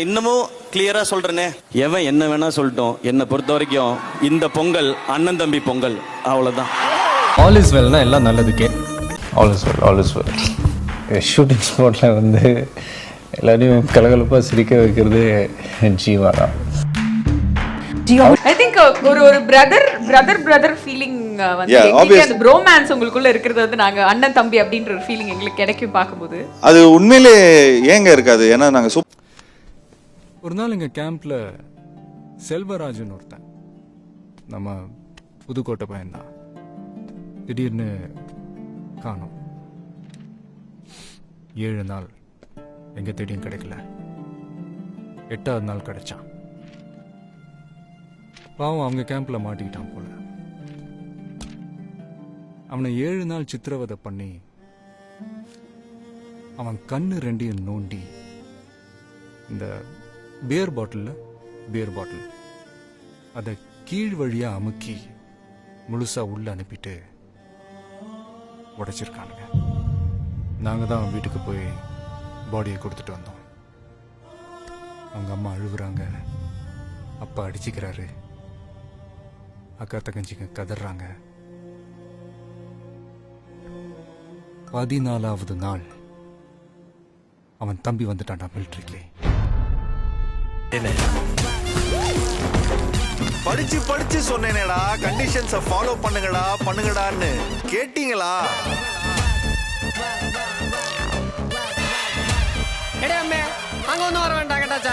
இன்னமும் கிளியரா சொல்றேனே, எவன் என்ன வேணா சொல்லட்டும், என்னை பொறுத்த வரைக்கும் இந்த பொங்கல் அண்ணன் தம்பி பொங்கல், அவ்வளவுதான். ஆல் இஸ் வெல்னா எல்லாம் நல்லதுக்கே. All is well, all is well. Shooting ஸ்பாட்டில் வந்து எல்லாரையும் கலகலப்பாக சிரிக்க வைக்கிறது ஜீவா தான். I think ஒரு பிரதர் ஃபீலிங் வந்து அந்த ப்ரோமான்ஸ் உங்களுக்குள்ள இருக்கிறது வந்து நாங்க அண்ணன் தம்பி அப்படின்ற ஒரு ஃபீலிங் எங்களுக்கு கிடைக்கும் பார்க்கும்போது. அது உண்மையிலே ஏங்க இருக்காது, ஏன்னா நாங்க ஒரு நாள் எங்கள் கேம்பில் செல்வராஜன் ஒருத்தன், நம்ம புதுக்கோட்டை பையன்தான், திடீர்னு காணோம். 7 நாள் எங்கே தேடியும் கிடைக்கல. 8வது நாள் கிடைச்சான். பாவம் அவங்க கேம்பில் மாட்டிக்கிட்டான் போல. அவனை 7 நாள் சித்திரவதை பண்ணி அவன் கண்ணு 2 நோண்டி இந்த பியர் பாட்டில் அதை கீழ் வழியா அமுக்கி முழுசா உள்ள அனுப்பிட்டு உடைச்சிருக்கானுங்க. நாங்கள் தான் வீட்டுக்கு போய் பாடியை கொடுத்துட்டு வந்தோம். அவங்க அம்மா அழுகுறாங்க, அப்பா அடிச்சுக்கிறாரு, அக்கா தங்கச்சிங்க கதறாங்க. 14வது நாள் அவன் தம்பி வந்துட்டான்டா மிலிட்ரிக்கு. படிச்சு சொன்னேனேடா, கண்டிஷன்ஸை ஃபாலோ பண்ணுங்கடான்னு கேட்டீங்களா? அங்க ஒன்னும் வர வேண்டாம் கேட்டாச்சா.